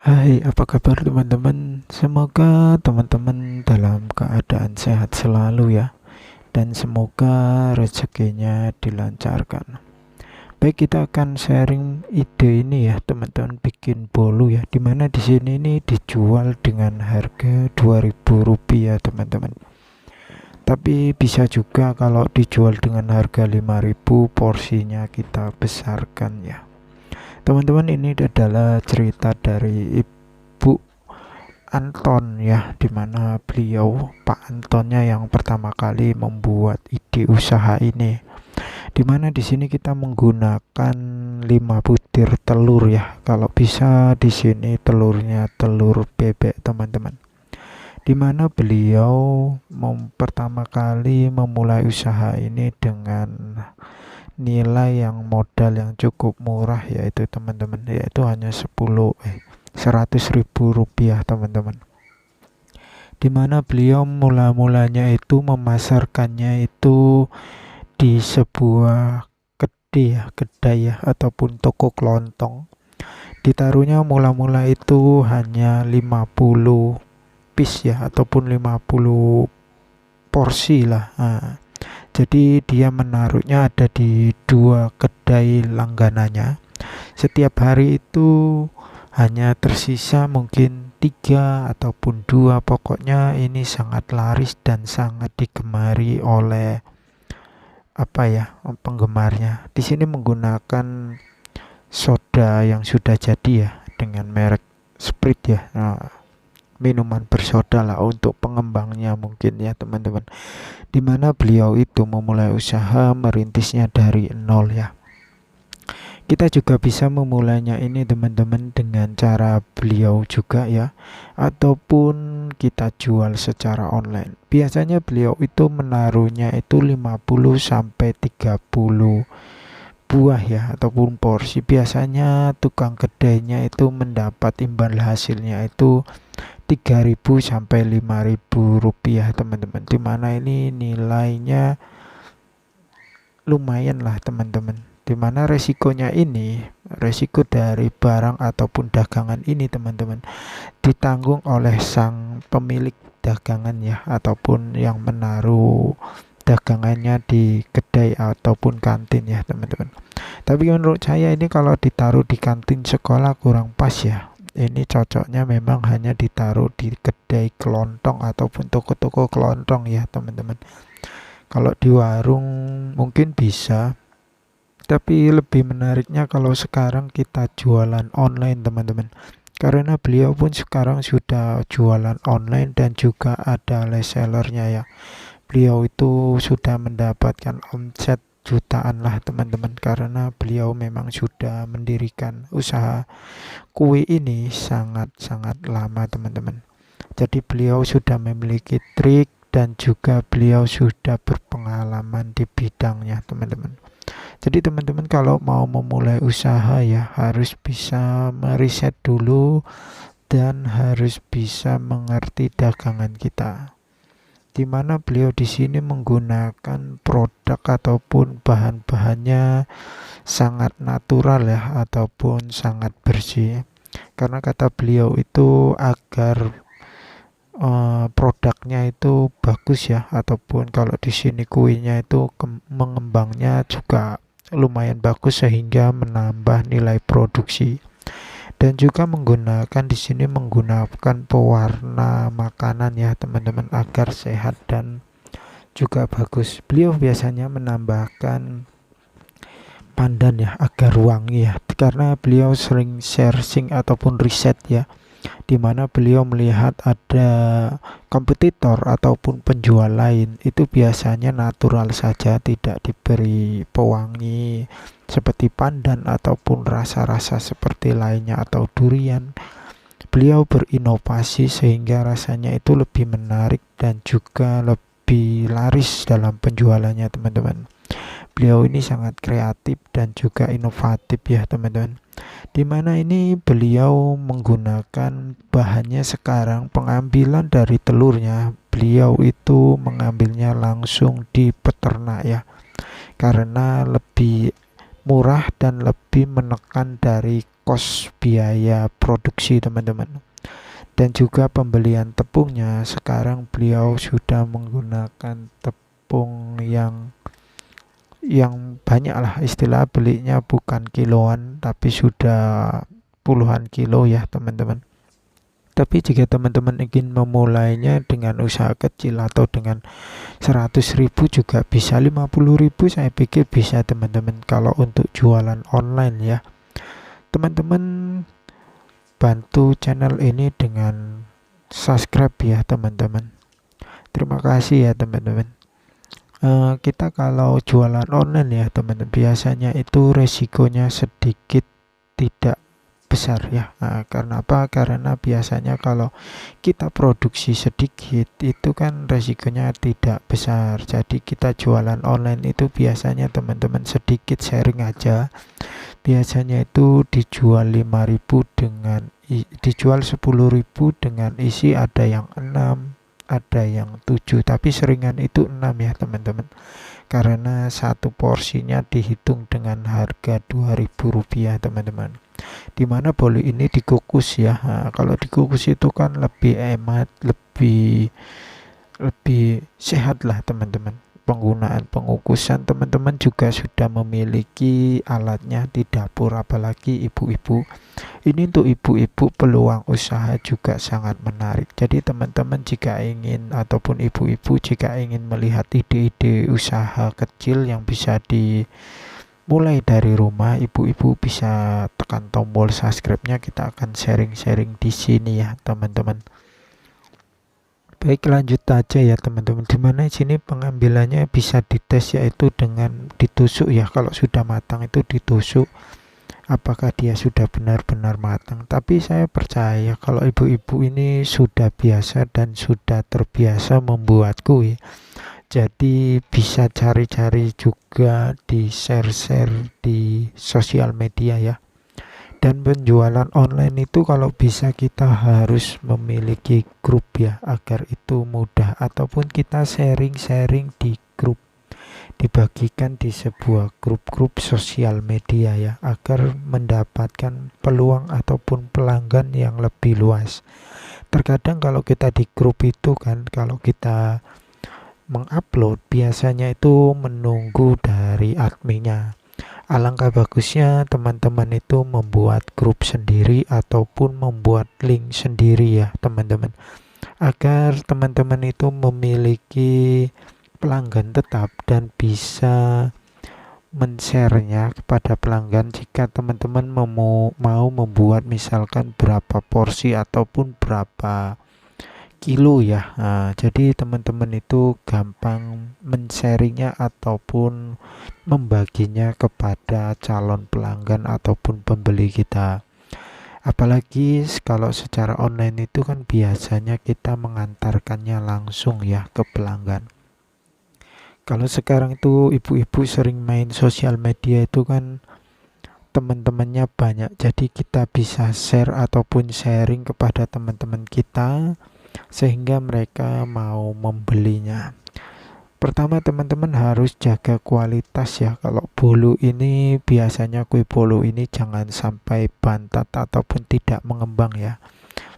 Hai, apa kabar teman-teman? Semoga teman-teman dalam keadaan sehat selalu ya, dan semoga rezekinya dilancarkan. Baik, kita akan sharing ide ini ya, teman-teman, bikin bolu ya, dimana di sini ini dijual dengan harga Rp2.000, teman-teman. Tapi bisa juga kalau dijual dengan harga 5.000, porsinya kita besarkan ya. Teman-teman, ini adalah cerita dari Ibu Anton ya, dimana beliau Pak Antonnya yang pertama kali membuat ide usaha ini, dimana di sini kita menggunakan 5 butir telur ya, kalau bisa di sini telurnya telur bebek, teman-teman, dimana beliau pertama kali memulai usaha ini dengan nilai yang modal yang cukup murah, yaitu teman-teman, yaitu hanya 100.000 rupiah, teman-teman, dimana beliau mula-mulanya itu memasarkannya itu di sebuah kedai ya, ataupun toko kelontong. Ditaruhnya mula-mula itu hanya 50 piece ya, ataupun 50 porsi lah. Jadi dia menaruhnya ada di dua kedai langganannya. Setiap hari itu hanya tersisa mungkin tiga ataupun dua. Pokoknya ini sangat laris dan sangat digemari oleh penggemarnya. Di sini menggunakan soda yang sudah jadi ya, dengan merek Sprite ya. Minuman bersoda lah untuk pengembangnya mungkin ya, teman-teman, dimana beliau itu memulai usaha merintisnya dari nol ya. Kita juga bisa memulainya ini, teman-teman, dengan cara beliau juga ya, ataupun kita jual secara online. Biasanya beliau itu menaruhnya itu 50 sampai 30 buah ya, ataupun porsi. Biasanya tukang kedainya itu mendapat imbal hasilnya itu 3.000 sampai 5.000 rupiah, teman-teman, dimana ini nilainya lumayan lah, teman-teman, dimana resiko dari barang ataupun dagangan ini, teman-teman, ditanggung oleh sang pemilik dagangan ya, ataupun yang menaruh dagangannya di kedai ataupun kantin ya, teman-teman. Tapi menurut saya ini kalau ditaruh di kantin sekolah kurang pas ya. Ini cocoknya memang hanya ditaruh di kedai kelontong ataupun toko-toko kelontong ya, teman-teman. Kalau di warung mungkin bisa, tapi lebih menariknya kalau sekarang kita jualan online, teman-teman. Karena beliau pun sekarang sudah jualan online dan juga ada resellernya ya. Beliau itu sudah mendapatkan omset jutaan lah, teman-teman, karena beliau memang sudah mendirikan usaha kue ini sangat-sangat lama, teman-teman. Jadi beliau sudah memiliki trik dan juga beliau sudah berpengalaman di bidangnya, teman-teman. Jadi teman-teman kalau mau memulai usaha ya harus bisa meriset dulu dan harus bisa mengerti dagangan kita. Di mana beliau di sini menggunakan produk ataupun bahan-bahannya sangat natural ya, ataupun sangat bersih. Karena kata beliau itu agar produknya itu bagus ya, ataupun kalau di sini kuenya itu mengembangnya juga lumayan bagus sehingga menambah nilai produksi, dan juga menggunakan di sini menggunakan pewarna makanan ya, teman-teman, agar sehat dan juga bagus. Beliau biasanya menambahkan pandan ya agar wangi ya, karena beliau sering searching ataupun riset ya, di mana beliau melihat ada kompetitor ataupun penjual lain itu biasanya natural saja, tidak diberi pewangi seperti pandan ataupun rasa-rasa seperti lainnya atau durian. Beliau berinovasi sehingga rasanya itu lebih menarik dan juga lebih laris dalam penjualannya, teman-teman. Beliau ini sangat kreatif dan juga inovatif ya, teman-teman, dimana ini beliau menggunakan bahannya sekarang pengambilan dari telurnya, beliau itu mengambilnya langsung di peternak ya, karena lebih murah dan lebih menekan dari kos biaya produksi teman-teman. Dan juga pembelian tepungnya, sekarang beliau sudah menggunakan tepung yang banyak lah, istilah belinya bukan kiloan tapi sudah puluhan kilo ya teman-teman. Tapi jika teman-teman ingin memulainya dengan usaha kecil atau dengan 100.000 juga bisa, 50.000 saya pikir bisa teman-teman kalau untuk jualan online ya. Teman-teman bantu channel ini dengan subscribe ya teman-teman. Terima kasih ya teman-teman. Kita kalau jualan online ya teman-teman, biasanya itu resikonya sedikit tidak besar ya. Karena apa? Karena biasanya kalau kita produksi sedikit itu kan resikonya tidak besar. Jadi kita jualan online itu biasanya teman-teman sedikit sharing aja. Biasanya itu dijual 5.000 dengan dijual 10.000 dengan isi ada yang 6, ada yang 7, tapi seringan itu 6 ya teman-teman. Karena satu porsinya dihitung dengan harga Rp2.000 teman-teman. Dimana bolu ini dikukus ya. Kalau dikukus itu kan lebih hemat, lebih sehat lah teman-teman. Penggunaan pengukusan teman-teman juga sudah memiliki alatnya di dapur, apalagi ibu-ibu. Ini untuk ibu-ibu peluang usaha juga sangat menarik. Jadi teman-teman jika ingin ataupun ibu-ibu jika ingin melihat ide-ide usaha kecil yang bisa dimulai dari rumah, ibu-ibu bisa tekan tombol subscribe-nya. Kita akan sharing-sharing di sini ya teman-teman. Baik, lanjut aja ya teman-teman. Dimana sini pengambilannya bisa dites, yaitu dengan ditusuk ya. Kalau sudah matang itu ditusuk apakah dia sudah benar-benar matang. Tapi saya percaya kalau ibu-ibu ini sudah biasa dan sudah terbiasa membuat kue, jadi bisa cari-cari juga di share-share di sosial media ya. Dan penjualan online itu kalau bisa kita harus memiliki grup ya, agar itu mudah, ataupun kita sharing-sharing di grup, dibagikan di sebuah grup-grup sosial media ya, agar mendapatkan peluang ataupun pelanggan yang lebih luas. Terkadang kalau kita di grup itu kan, kalau kita mengupload biasanya itu menunggu dari adminnya. Alangkah bagusnya teman-teman itu membuat grup sendiri ataupun membuat link sendiri ya teman-teman, agar teman-teman itu memiliki pelanggan tetap dan bisa men-share-nya kepada pelanggan jika teman-teman mau membuat misalkan berapa porsi ataupun berapa kilo ya. Jadi teman-teman itu gampang men-sharingnya ataupun membaginya kepada calon pelanggan ataupun pembeli kita. Apalagi kalau secara online itu kan biasanya kita mengantarkannya langsung ya ke pelanggan. Kalau sekarang itu ibu-ibu sering main sosial media itu kan teman-temannya banyak, jadi kita bisa share ataupun sharing kepada teman-teman kita sehingga mereka mau membelinya. Pertama teman-teman harus jaga kualitas ya. Kalau bolu ini biasanya kue bolu ini jangan sampai bantat ataupun tidak mengembang ya.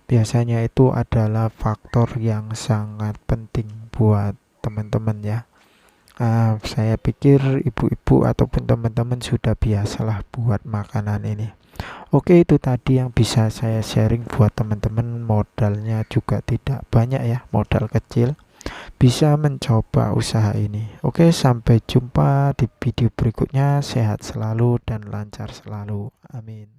Biasanya itu adalah faktor yang sangat penting buat teman-teman ya. Saya pikir ibu-ibu ataupun teman-teman sudah biasalah buat makanan ini. Oke, itu tadi yang bisa saya sharing buat teman-teman. Modalnya juga tidak banyak ya, modal kecil, bisa mencoba usaha ini. Oke, sampai jumpa di video berikutnya. Sehat selalu dan lancar selalu. Amin.